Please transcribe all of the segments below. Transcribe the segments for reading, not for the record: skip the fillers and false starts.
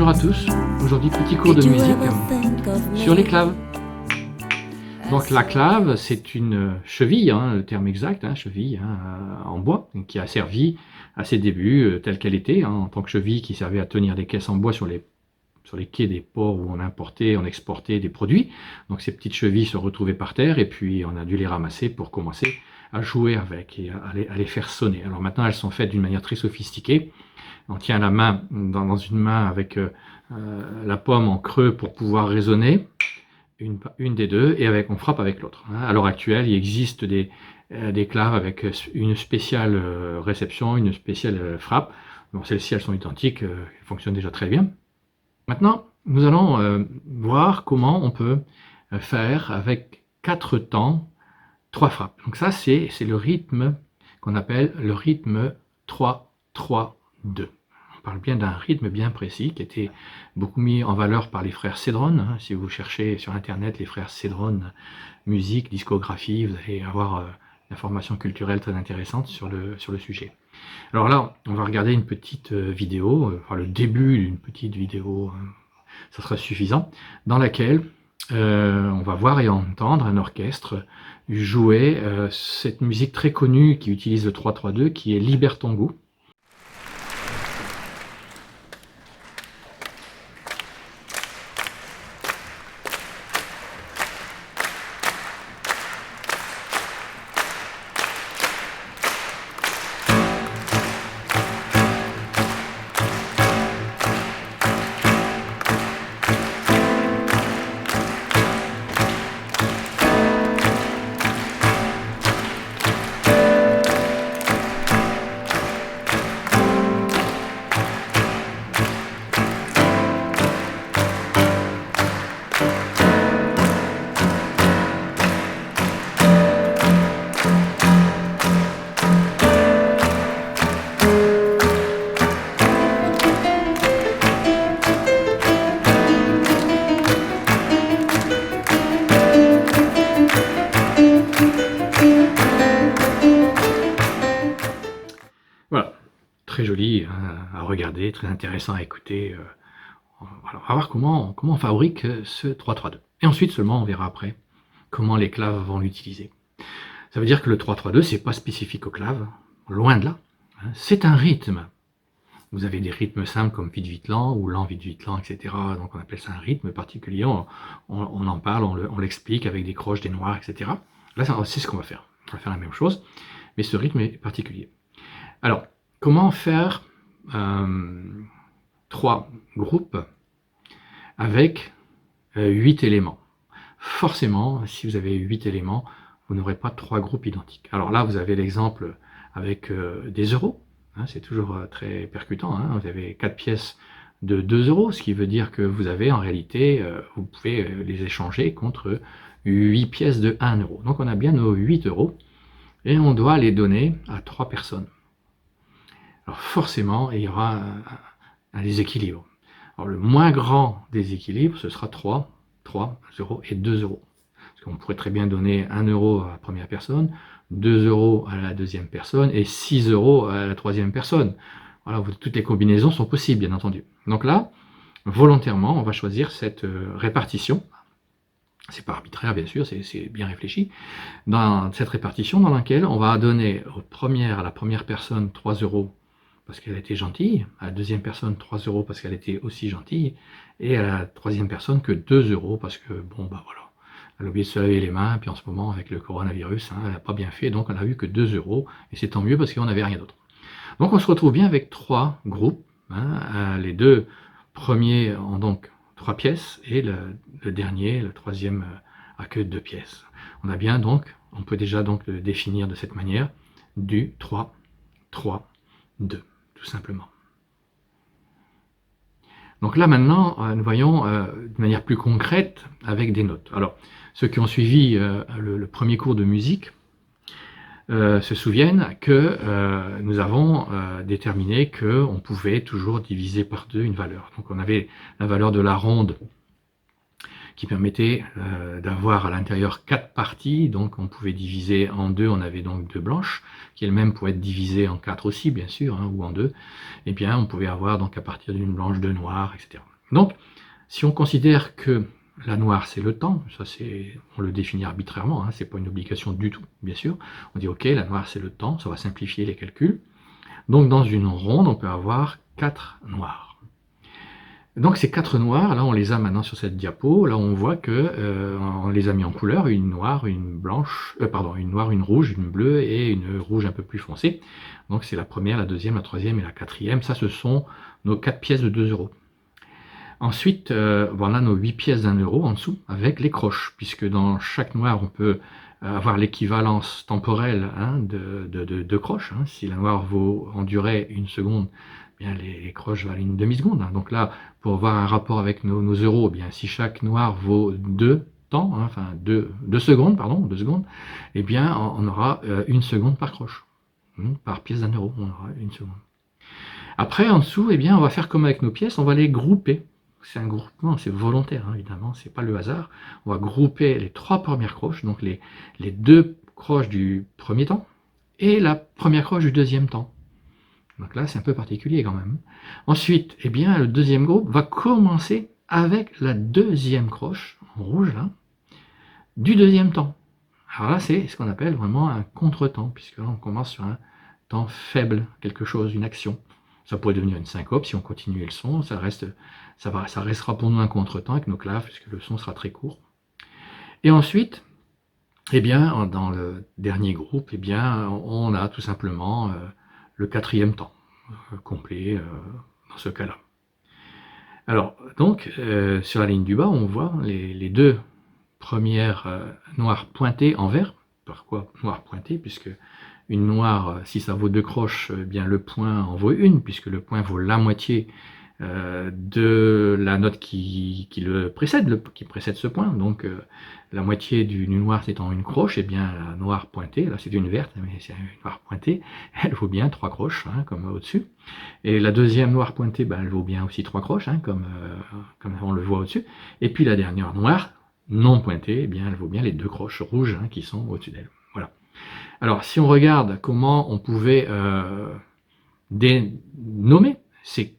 Bonjour à tous, aujourd'hui petit cours de musique sur les claves. Donc la clave c'est une cheville, le terme exact, cheville en bois, qui a servi à ses débuts telle qu'elle était, en tant que cheville qui servait à tenir des caisses en bois sur les quais des ports où on importait, on exportait des produits. Donc ces petites chevilles se retrouvaient par terre et puis on a dû les ramasser pour commencer à jouer avec et à les faire sonner. Alors maintenant elles sont faites d'une manière très sophistiquée. On tient la main dans une main avec la pomme en creux pour pouvoir résonner, une des deux, et on frappe avec l'autre. À l'heure actuelle, il existe des claves avec une spéciale réception, une spéciale frappe. Bon, celles-ci, elles sont identiques, elles fonctionnent déjà très bien. Maintenant, nous allons voir comment on peut faire avec 4 temps, 3 frappes. Donc ça, c'est le rythme qu'on appelle le rythme 3-3-2. On parle bien d'un rythme bien précis qui a été beaucoup mis en valeur par les frères Cédron. Si vous cherchez sur internet les frères Cédron, musique, discographie, vous allez avoir une information culturelle très intéressante sur le sujet. Alors là, on va regarder une petite vidéo, le début d'une petite vidéo, ça sera suffisant, dans laquelle on va voir et entendre un orchestre jouer cette musique très connue qui utilise le 3-3-2, qui est Libère ton goût. Voilà, très joli à regarder, très intéressant à écouter. Alors, on va voir comment on fabrique ce 3-3-2. Et ensuite seulement on verra après comment les claves vont l'utiliser. Ça veut dire que le 3-3-2, c'est pas spécifique aux claves, loin de là. C'est un rythme. Vous avez des rythmes simples comme vite-vite lent ou lent vite-vite lent, etc. Donc on appelle ça un rythme particulier. On en parle, on l'explique avec des croches, des noirs, etc. Là, c'est ce qu'on va faire. On va faire la même chose, mais ce rythme est particulier. Alors, comment faire 3 groupes avec 8 éléments? Forcément, si vous avez 8 éléments, vous n'aurez pas 3 groupes identiques. Alors là, vous avez l'exemple avec des euros. C'est toujours très percutant. Vous avez 4 pièces de 2 euros, ce qui veut dire que vous avez en réalité, vous pouvez les échanger contre 8 pièces de 1 euro. Donc on a bien nos 8 euros et on doit les donner à 3 personnes. Alors forcément, il y aura un déséquilibre. Alors le moins grand déséquilibre, ce sera 3 euros et 2 euros. Parce qu'on pourrait très bien donner 1 euro à la première personne, 2 euros à la deuxième personne et 6 euros à la troisième personne. Voilà, toutes les combinaisons sont possibles, bien entendu. Donc là, volontairement, on va choisir cette répartition. C'est pas arbitraire, bien sûr, c'est bien réfléchi. Dans cette répartition dans laquelle on va donner à la première personne 3 euros parce qu'elle était gentille, à la deuxième personne 3 euros parce qu'elle était aussi gentille, et à la troisième personne que 2 euros parce que, bon, bah voilà, elle a oublié de se laver les mains, puis en ce moment, avec le coronavirus, elle n'a pas bien fait, donc on n'a eu que 2 euros, et c'est tant mieux parce qu'on n'avait rien d'autre. Donc on se retrouve bien avec 3 groupes, les 2 premiers ont donc 3 pièces, et le dernier, le troisième, a que 2 pièces. On a bien donc, on peut déjà donc le définir de cette manière, du 3, 3, 2. Tout simplement. Donc là maintenant, nous voyons de manière plus concrète avec des notes. Alors, ceux qui ont suivi le premier cours de musique se souviennent que nous avons déterminé qu'on pouvait toujours diviser par 2 une valeur. Donc on avait la valeur de la ronde qui permettait d'avoir à l'intérieur 4 parties, donc on pouvait diviser en 2, on avait donc 2 blanches, qui elles-mêmes pouvaient être divisées en 4 aussi, bien sûr, ou en 2, et bien on pouvait avoir donc à partir d'une blanche 2 noires, etc. Donc, si on considère que la noire, c'est le temps, ça on le définit arbitrairement, hein, c'est pas une obligation du tout, bien sûr. On dit, ok, la noire, c'est le temps, ça va simplifier les calculs. Donc, dans une ronde, on peut avoir 4 noirs. Donc, ces 4 noirs, là, on les a maintenant sur cette diapo. Là, on voit que on les a mis en couleur, une noire, une blanche, une noire, une rouge, une bleue et une rouge un peu plus foncée. Donc, c'est la première, la deuxième, la troisième et la quatrième. Ça, ce sont nos 4 pièces de 2 euros. Ensuite, on a nos 8 pièces d'1 euro en dessous avec les croches, puisque dans chaque noire, on peut avoir l'équivalence temporelle, hein, de croches. Hein. Si la noire vaut en durée 1 seconde, eh bien les croches valent une demi-seconde. Hein. Donc là, pour avoir un rapport avec nos euros, eh bien, si chaque noire vaut 2 temps, hein, enfin 2 secondes, pardon, 2 secondes, eh bien on aura 1 seconde par croche. Par pièce d'1 euro, on aura 1 seconde. Après, en dessous, eh bien, on va faire comme avec nos pièces, on va les grouper. C'est un groupement, c'est volontaire, hein, évidemment, c'est pas le hasard. On va grouper les 3 premières croches, donc les 2 croches du premier temps et la première croche du deuxième temps. Donc là, c'est un peu particulier quand même. Ensuite, eh bien, le deuxième groupe va commencer avec la deuxième croche, en rouge là, du deuxième temps. Alors là, c'est ce qu'on appelle vraiment un contretemps, puisque là, on commence sur un temps faible, quelque chose, une action. Ça pourrait devenir une syncope si on continue le son, ça restera pour nous un contretemps avec nos claves, puisque le son sera très court. Et ensuite, eh bien, dans le dernier groupe, eh bien, on a tout simplement le quatrième temps complet dans ce cas-là. Alors, donc, sur la ligne du bas, on voit les 2 premières noires pointées en vert. Pourquoi noir pointé? Puisque une noire, si ça vaut 2 croches, eh bien le point en vaut 1, puisque le point vaut la moitié de la note qui précède ce point. Donc la moitié d'une noire étant une croche, et bien la noire pointée, là c'est une verte, mais c'est une noire pointée, elle vaut bien 3 croches, hein, comme au-dessus. Et la deuxième noire pointée, ben, elle vaut bien aussi 3 croches, hein, comme on le voit au-dessus. Et puis la dernière noire, non pointée, eh bien elle vaut bien les 2 croches rouges, hein, qui sont au-dessus d'elle. Voilà. Alors si on regarde comment on pouvait dénommer ces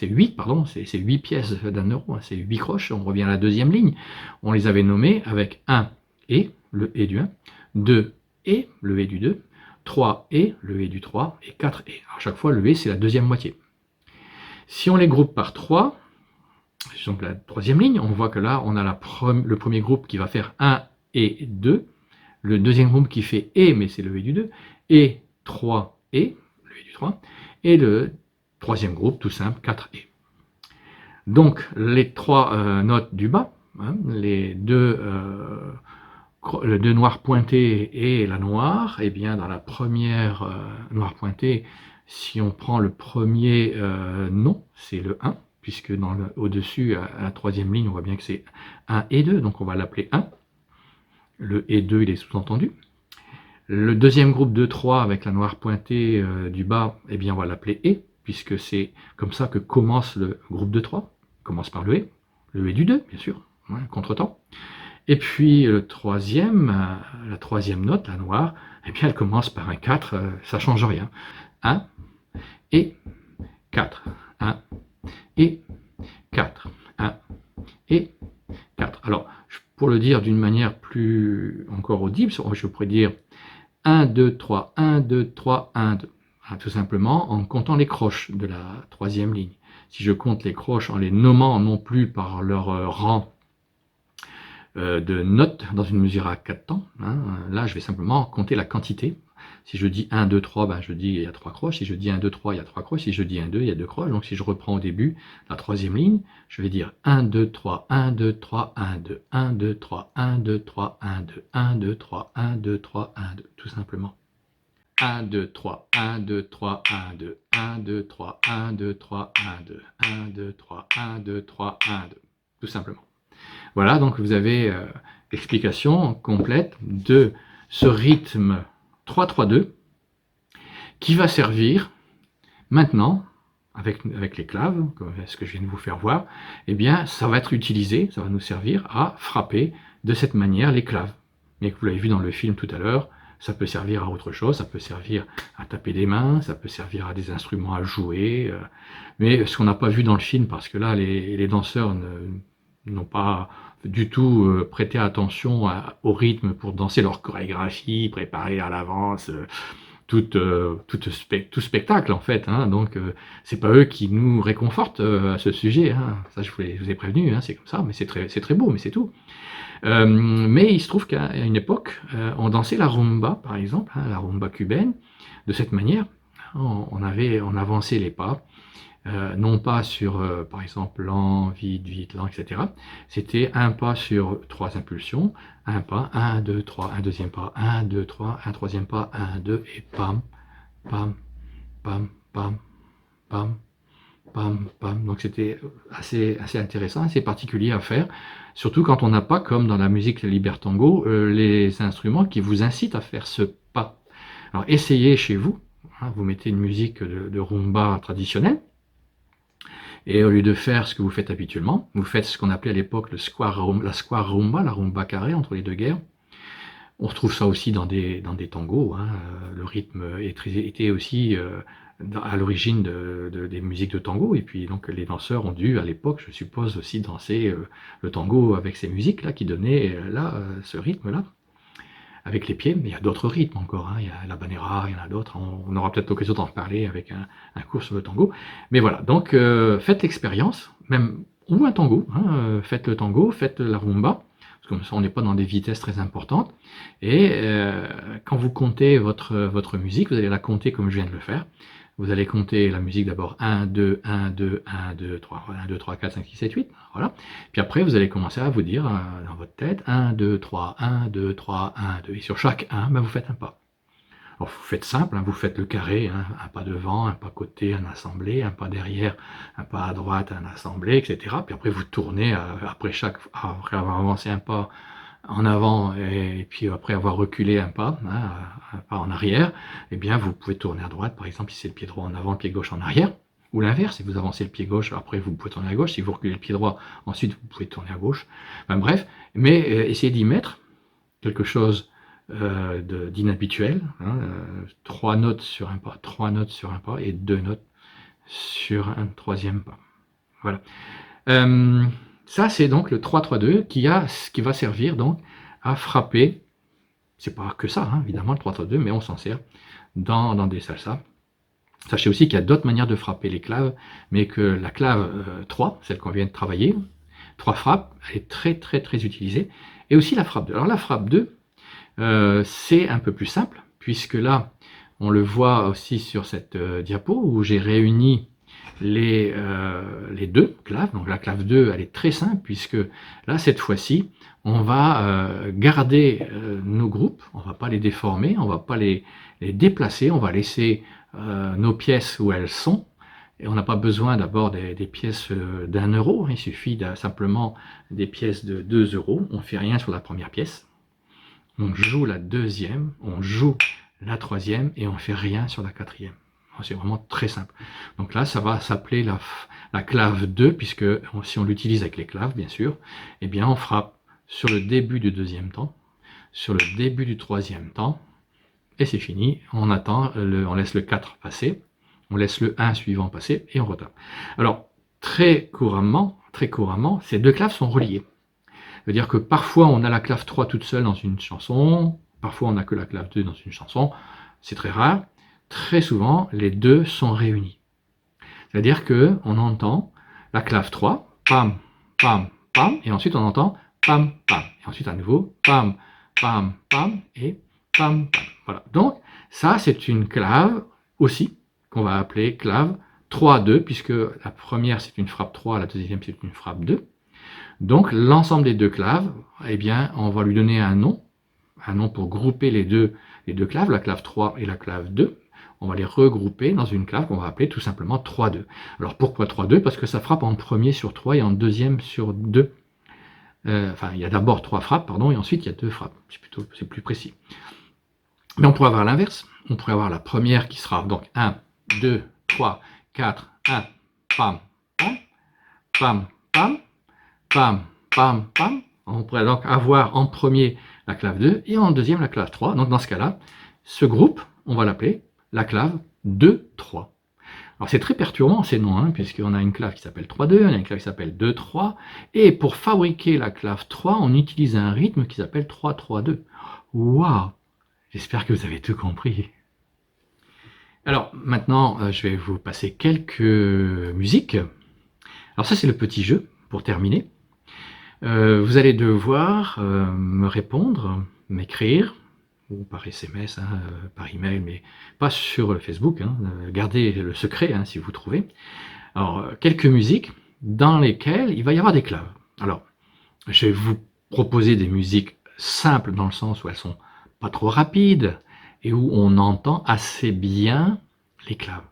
8 pièces d'1 euro, hein, ces 8 croches, on revient à la deuxième ligne, on les avait nommées avec 1 et, le et du 1, 2 et, le et du 2, 3 et, le et du 3, et 4 et. À chaque fois, le et, c'est la deuxième moitié. Si on les groupe par 3, donc la troisième ligne, on voit que là, on a le premier groupe qui va faire 1 et 2, le deuxième groupe qui fait et, mais c'est le et du 2, et 3 et, le et du 3, et le troisième groupe, tout simple, 4 et. Donc, les 3 notes du bas, hein, les deux noirs pointés et la noire, eh bien, dans la première noire pointée, si on prend le premier nom, c'est le 1, puisque au-dessus, à la troisième ligne, on voit bien que c'est 1 et 2, donc on va l'appeler 1. Le et 2, il est sous-entendu. Le deuxième groupe de 3 avec la noire pointée du bas, eh bien, on va l'appeler et, puisque c'est comme ça que commence le groupe de 3. Il commence par le et du 2, bien sûr, hein, contretemps. Et puis la troisième note, la noire, eh bien, elle commence par un 4, ça ne change rien. 1 et 4. 1 et 4. 1 et 4. Alors, pour le dire d'une manière plus encore audible, je pourrais dire 1, 2, 3, 1, 2, 3, 1, 2. Tout simplement en comptant les croches de la troisième ligne. Si je compte les croches en les nommant non plus par leur rang de notes dans une mesure à 4 temps, hein, là je vais simplement compter la quantité. Si je dis 1, 2, 3, ben je dis il y a 3 croches. Si je dis 1, 2, 3, il y a 3 croches. Si je dis 1, 2, il y a 2 croches. Donc si je reprends au début la troisième ligne, je vais dire 1, 2, 3, 1, 2, 3, 1, 2, 1, 2, 3, 1, 2, 3, 1, 2, 1, 2, 3, 1, 2, 3, 1, 2, tout simplement. 1, 2, 3, 1, 2, 3, 1, 2, 1, 2, 3, 1, 2, 3, 1, 2, 1, 2, 3, 1, 2, 3, 1, 2, tout simplement. Voilà, donc vous avez l'explication complète de ce rythme 3-3-2 qui va servir maintenant, avec les claves, ce que je viens de vous faire voir, eh bien ça va être utilisé, ça va nous servir à frapper de cette manière les claves. Mais que vous l'avez vu dans le film tout à l'heure, ça peut servir à autre chose, ça peut servir à taper des mains, ça peut servir à des instruments à jouer, mais ce qu'on n'a pas vu dans le film, parce que là, les danseurs n'ont pas du tout prêté attention au rythme pour danser leur chorégraphie préparée à l'avance, tout spectacle en fait, hein. Donc c'est pas eux qui nous réconfortent à ce sujet, hein. Ça je vous ai prévenu, hein, c'est comme ça, mais c'est très beau, mais c'est tout. Mais il se trouve qu'à une époque, on dansait la rumba par exemple, hein, la rumba cubaine, de cette manière. On avançait les pas, non pas sur, par exemple, lent, vite, lent, etc. C'était un pas sur 3 impulsions, un pas, 1, 2, 3, un deuxième pas, 1, 2, 3, un troisième pas, 1, 2, et pam, pam, pam, pam, pam, pam, pam. Donc c'était assez intéressant, assez particulier à faire, surtout quand on n'a pas, comme dans la musique libertango, les instruments qui vous incitent à faire ce pas. Alors essayez chez vous, hein, vous mettez une musique de rumba traditionnelle, et au lieu de faire ce que vous faites habituellement, vous faites ce qu'on appelait à l'époque la square rumba, la rumba carrée entre les deux guerres. On retrouve ça aussi dans des tangos, hein. Le rythme était aussi à l'origine des musiques de tango, et puis donc les danseurs ont dû à l'époque, je suppose, aussi danser le tango avec ces musiques-là qui donnaient ce rythme-là. Avec les pieds, mais il y a d'autres rythmes encore, hein. Il y a la banera, il y en a d'autres, on aura peut-être l'occasion d'en reparler avec un cours sur le tango. Mais voilà, donc faites l'expérience, même ou un tango, hein, faites le tango, faites la rumba, parce que comme ça on n'est pas dans des vitesses très importantes, et quand vous comptez votre musique, vous allez la compter comme je viens de le faire. Vous allez compter la musique d'abord 1, 2, 1, 2, 1, 2, 3, 1, 2, 3, 4, 5, 6, 7, 8, voilà. Puis après, vous allez commencer à vous dire dans votre tête 1, 2, 3, 1, 2, 3, 1, 2. Et sur chaque 1, ben, vous faites un pas. Alors vous faites simple, hein, vous faites le carré, hein, un pas devant, un pas côté, un assemblé, un pas derrière, un pas à droite, un assemblé, etc. Puis après, vous tournez après avoir avancé un pas en avant et puis après avoir reculé un pas, hein, un pas en arrière, eh bien vous pouvez tourner à droite, par exemple si c'est le pied droit en avant, le pied gauche en arrière, ou l'inverse, si vous avancez le pied gauche, après vous pouvez tourner à gauche, si vous reculez le pied droit, ensuite vous pouvez tourner à gauche, enfin, bref, mais essayez d'y mettre quelque chose d'inhabituel, hein, 3 notes sur un pas, 3 notes sur un pas et 2 notes sur un troisième pas. Voilà. Ça, c'est donc le 3-3-2 qui va servir donc à frapper. C'est pas que ça, hein, évidemment, le 3-3-2, mais on s'en sert dans des salsas. Sachez aussi qu'il y a d'autres manières de frapper les claves, mais que la clave 3, celle qu'on vient de travailler, 3 frappes, elle est très utilisée. Et aussi la frappe 2. Alors la frappe 2, c'est un peu plus simple, puisque là, on le voit aussi sur cette diapo, où j'ai réuni les deux claves. Donc la clave 2, elle est très simple, puisque là, cette fois-ci, on va garder nos groupes, on ne va pas les déformer, on ne va pas les déplacer, on va laisser nos pièces où elles sont, et on n'a pas besoin d'abord des pièces d'1 euro, il suffit simplement des pièces de 2 euros, on ne fait rien sur la première pièce, on joue la deuxième, on joue la troisième, et on ne fait rien sur la quatrième. C'est vraiment très simple. Donc là, ça va s'appeler la clave 2, puisque si on l'utilise avec les claves, bien sûr, eh bien on frappe sur le début du deuxième temps, sur le début du troisième temps, et c'est fini. On attend, on laisse le 4 passer, on laisse le 1 suivant passer, et on retape. Alors, très couramment, ces deux claves sont reliées. C'est-à-dire que parfois, on a la clave 3 toute seule dans une chanson, parfois on n'a que la clave 2 dans une chanson, c'est très rare. Très souvent, les deux sont réunis. C'est-à-dire qu'on entend la clave 3, pam, pam, pam, et ensuite on entend pam, pam, et ensuite à nouveau pam, pam, pam, et pam, pam. Voilà. Donc, ça, c'est une clave aussi, qu'on va appeler clave 3-2, puisque la première, c'est une frappe 3, la deuxième, c'est une frappe 2. Donc, l'ensemble des deux claves, eh bien, on va lui donner un nom pour grouper les deux claves, la clave 3 et la clave 2. On va les regrouper dans une clave qu'on va appeler tout simplement 3-2. Alors pourquoi 3-2? Parce que ça frappe en premier sur 3 et en deuxième sur 2. Enfin, il y a d'abord 3 frappes, pardon, et ensuite il y a 2 frappes. C'est plus précis. Mais on pourrait avoir l'inverse. On pourrait avoir la première qui sera donc 1, 2, 3, 4, 1, pam, pam, pam, pam, pam, pam, pam. On pourrait donc avoir en premier la clave 2, et en deuxième la clave 3. Donc dans ce cas-là, ce groupe, on va l'appeler la clave 2-3. Alors c'est très perturbant ces noms, hein, puisqu'on a une clave qui s'appelle 3-2, on a une clave qui s'appelle 2-3, et pour fabriquer la clave 3, on utilise un rythme qui s'appelle 3-3-2. Waouh! J'espère que vous avez tout compris. Alors maintenant, je vais vous passer quelques musiques. Alors ça c'est le petit jeu, pour terminer. Vous allez devoir me répondre, m'écrire, ou par SMS, hein, par email, mais pas sur Facebook, hein, gardez le secret hein, si vous trouvez. Alors, quelques musiques dans lesquelles il va y avoir des claves. Alors, je vais vous proposer des musiques simples dans le sens où elles sont pas trop rapides et où on entend assez bien les claves.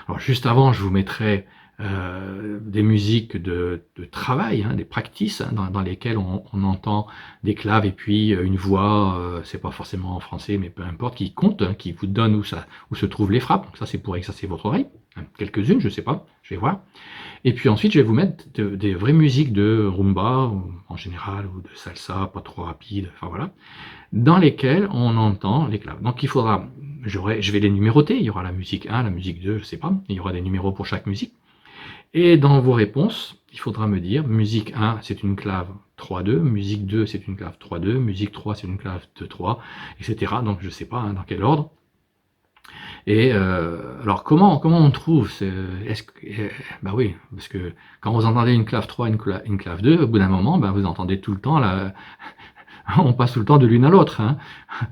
Alors, juste avant, je vous mettrai des musiques de travail, hein, des practices hein, dans lesquelles on entend des claves et puis une voix, c'est pas forcément en français, mais peu importe, qui compte, hein, qui vous donne où se trouvent les frappes. Donc ça, c'est pour exercer votre oreille. Hein, quelques-unes, je sais pas, je vais voir. Et puis ensuite, je vais vous mettre des vraies musiques de rumba, en général, ou de salsa, pas trop rapide, enfin voilà, dans lesquelles on entend les claves. Donc il faudra, je vais les numéroter, il y aura la musique 1, la musique 2, je sais pas, il y aura des numéros pour chaque musique. Et dans vos réponses, il faudra me dire, musique 1, c'est une clave 3-2, musique 2, c'est une clave 3-2, musique 3, c'est une clave 2-3, etc. Donc je ne sais pas hein, dans quel ordre. Et alors comment on trouve bah oui, parce que quand vous entendez une clave 3, une clave 2, au bout d'un moment, bah, vous entendez tout le temps on passe tout le temps de l'une à l'autre. Hein.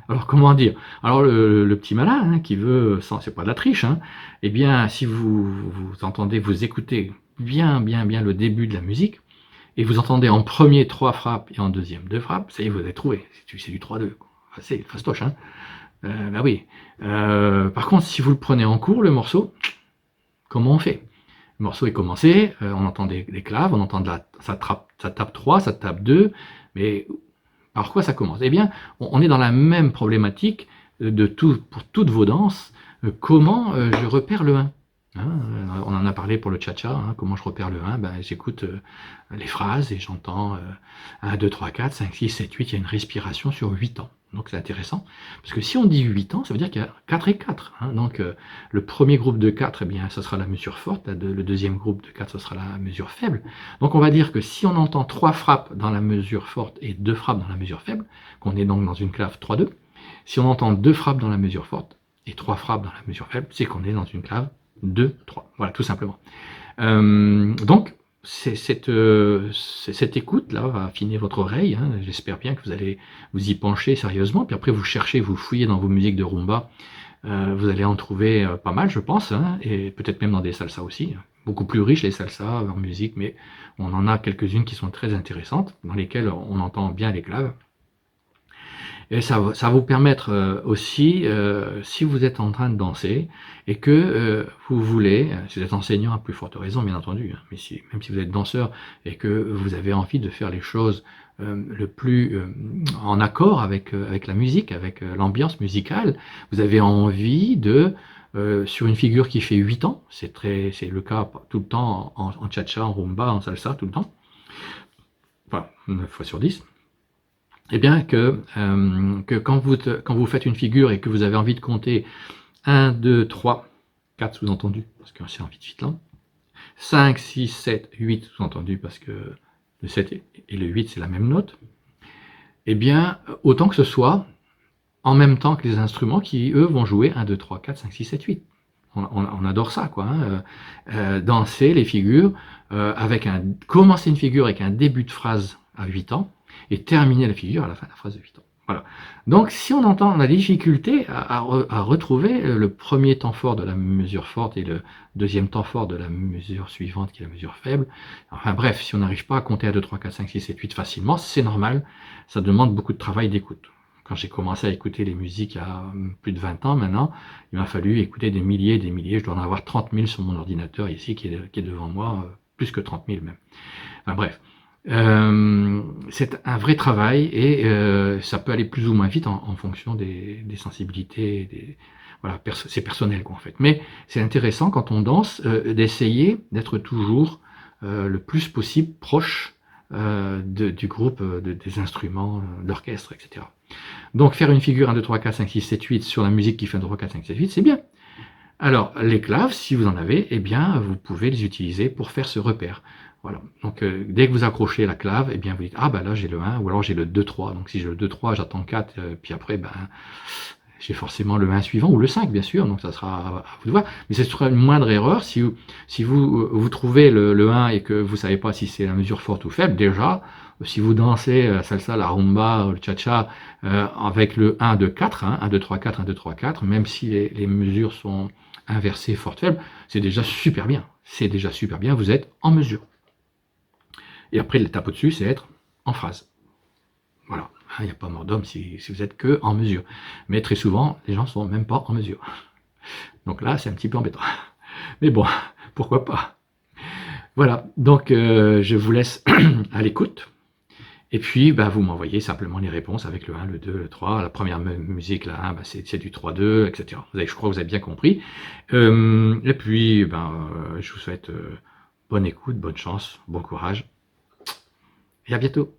Alors comment dire? Alors le petit malin hein, qui veut, c'est pas de la triche, hein, eh bien si vous entendez, vous écoutez bien le début de la musique, et vous entendez en premier 3 frappes et en deuxième 2 frappes, ça y est, vous avez trouvé, c'est du 3-2. C'est fastoche, hein. Bah oui. Par contre, si vous le prenez en cours, le morceau, comment on fait? Le morceau est commencé, on entend des claves, on entend ça tape 3, ça tape 2, mais par quoi ça commence? Eh bien, on est dans la même problématique pour toutes vos danses. Comment je repère le 1? Hein, on en a parlé pour le cha-cha, hein, comment je repère le 1? Ben, j'écoute les phrases et j'entends 1, 2, 3, 4, 5, 6, 7, 8, il y a une respiration sur 8 temps. Donc c'est intéressant, parce que si on dit 8 ans, ça veut dire qu'il y a 4 et 4. Hein, donc le premier groupe de 4, eh bien, ça sera la mesure forte, le deuxième groupe de 4, ce sera la mesure faible. Donc on va dire que si on entend 3 frappes dans la mesure forte et 2 frappes dans la mesure faible, qu'on est donc dans une clave 3-2, si on entend 2 frappes dans la mesure forte et 3 frappes dans la mesure faible, c'est qu'on est dans une clave 2-3. Voilà, tout simplement. Donc, cette écoute-là va affiner votre oreille. Hein. J'espère bien que vous allez vous y pencher sérieusement. Puis après, vous cherchez, vous fouillez dans vos musiques de rumba. Vous allez en trouver pas mal, je pense. Hein, et peut-être même dans des salsas aussi. Beaucoup plus riches les salsas en musique, mais on en a quelques-unes qui sont très intéressantes, dans lesquelles on entend bien les claves. Et ça va vous permettre aussi, si vous êtes en train de danser et que vous voulez, si vous êtes enseignant à plus forte raison bien entendu, hein, mais même si vous êtes danseur et que vous avez envie de faire les choses le plus en accord avec la musique, avec l'ambiance musicale, vous avez envie de, sur une figure qui fait 8 ans, c'est le cas tout le temps en cha-cha, en rumba, en salsa, tout le temps, enfin 9 fois sur 10, eh bien que quand vous faites une figure et que vous avez envie de compter 1, 2, 3, 4 sous-entendu, parce que c'est en vite vite là, 5, 6, 7, 8 sous-entendu, parce que le 7 et le 8 c'est la même note, eh bien autant que ce soit en même temps que les instruments qui eux vont jouer 1, 2, 3, 4, 5, 6, 7, 8. On adore ça, quoi. Hein. Danser les figures, commencer une figure avec un début de phrase à 8 ans, et terminer la figure à la fin de la phrase de 8 ans. Voilà. Donc si on a des difficultés à retrouver le premier temps fort de la mesure forte et le deuxième temps fort de la mesure suivante qui est la mesure faible, enfin bref, si on n'arrive pas à compter à 2, 3, 4, 5, 6, 7, 8 facilement, c'est normal, ça demande beaucoup de travail d'écoute. Quand j'ai commencé à écouter les musiques il y a plus de 20 ans maintenant, il m'a fallu écouter des milliers et des milliers, je dois en avoir 30 000 sur mon ordinateur ici qui est devant moi, plus que 30 000 même. Enfin bref. C'est un vrai travail et ça peut aller plus ou moins vite en fonction des sensibilités, voilà, c'est personnel quoi en fait. Mais c'est intéressant quand on danse d'essayer d'être toujours le plus possible proche du groupe, des instruments, d'orchestre, etc. Donc faire une figure 1, 2, 3, 4, 5, 6, 7, 8 sur la musique qui fait 1, 2, 3, 4, 5, 7, 8, c'est bien. Alors, les claves, si vous en avez, eh bien, vous pouvez les utiliser pour faire ce repère. Voilà. Donc, dès que vous accrochez la clave, eh bien, vous dites, ah, ben là, j'ai le 1, ou alors j'ai le 2, 3. Donc, si j'ai le 2, 3, j'attends 4, puis après, ben, j'ai forcément le 1 suivant, ou le 5, bien sûr. Donc, ça sera à vous de voir. Mais ce sera une moindre erreur. Si vous trouvez le 1 et que vous ne savez pas si c'est la mesure forte ou faible, déjà, si vous dansez la salsa, la rumba, le cha-cha, avec le 1, 2, 4, hein, 1, 2, 3, 4, 1, 2, 3, 4, même si les mesures sont inversées, fortes, faibles, c'est déjà super bien. C'est déjà super bien, vous êtes en mesure. Et après, l'étape au-dessus, c'est être en phrase. Voilà, il n'y a pas mort d'homme si vous êtes que en mesure. Mais très souvent, les gens ne sont même pas en mesure. Donc là, c'est un petit peu embêtant. Mais bon, pourquoi pas. Voilà, donc je vous laisse à l'écoute. Et puis, bah, vous m'envoyez simplement les réponses avec le 1, le 2, le 3. La première musique, là, bah, c'est du 3-2, etc. Je crois que vous avez bien compris. Et puis, je vous souhaite bonne écoute, bonne chance, bon courage. Et à bientôt.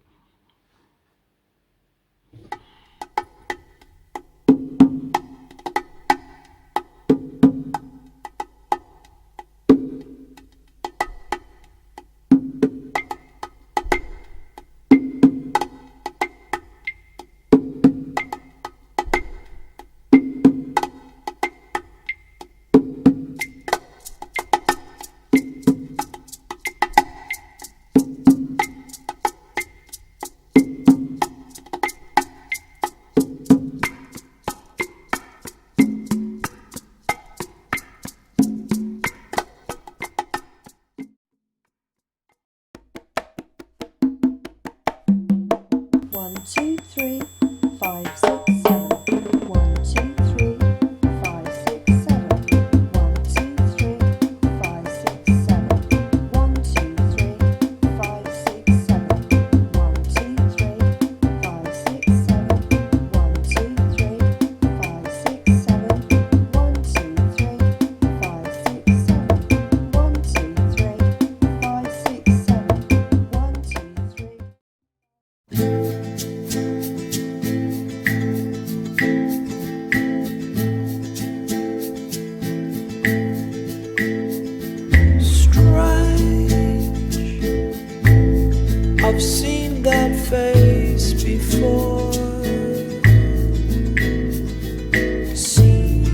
One, two, three, 5, 6, 7. 1, 2, 3, 5, 6, 7. 1, 2, 3, 5, 6, 7. 1, 2, 3, 5, 6, 7. 1, 2, 3, 5, 6, 7. 1, 2, 3, 5, 6, 7. 1, 2, 3, 5, 6, 7. 1, 2, 3, 5, 6, 7. 1, 2, 3. I've seen that face before. Seen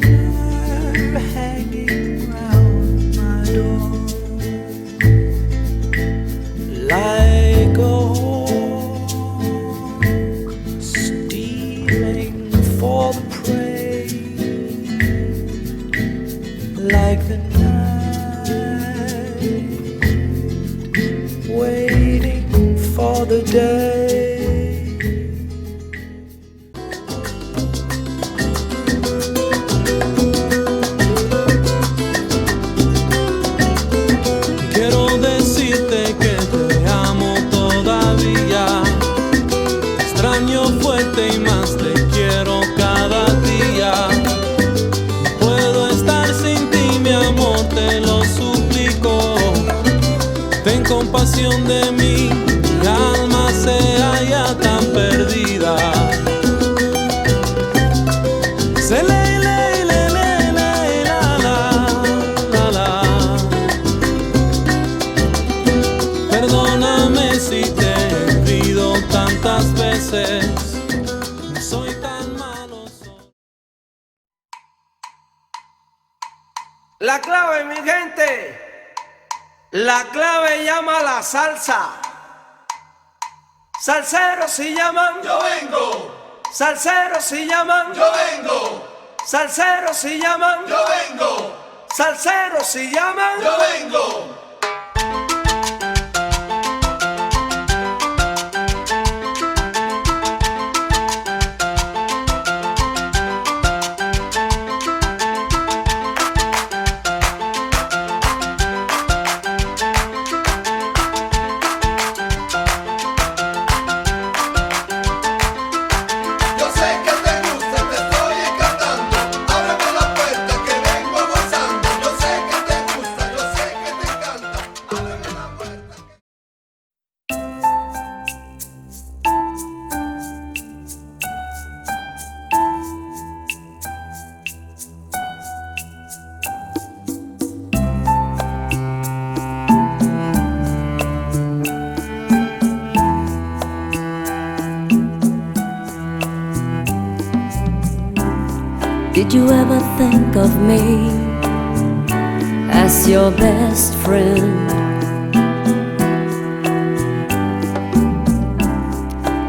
her hanging round my door like a hawk stealing for the prey, like the night waiting for the day. Quiero decirte que te amo todavía. Te extraño fuerte y más te quiero cada día. No puedo estar sin ti, mi amor, te lo suplico. Ten compasión de mí, mi alma se halla tan perdida. Se le la. Perdóname si te he herido tantas veces. No soy tan malo. La clave, mi gente. La clave llama la salsa. Salseros si llaman, Yo vengo, salseros si llaman, yo vengo, salseros si llaman, yo vengo, salseros si llaman. yo vengo. Yo sé que te gusta, te estoy encantando. Ábreme la puerta que vengo gozando. Yo sé que te gusta, yo sé que te encanta. Did you ever think of me as your best friend?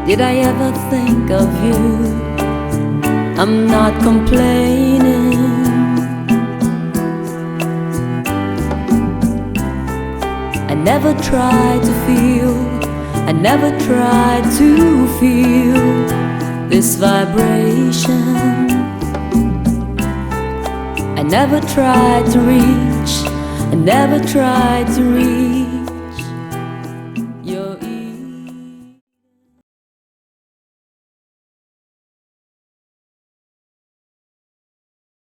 Did I ever think of you? I'm not complaining. I never tried to feel, I never tried to feel this vibration. I never tried to reach, I never tried to reach your ear.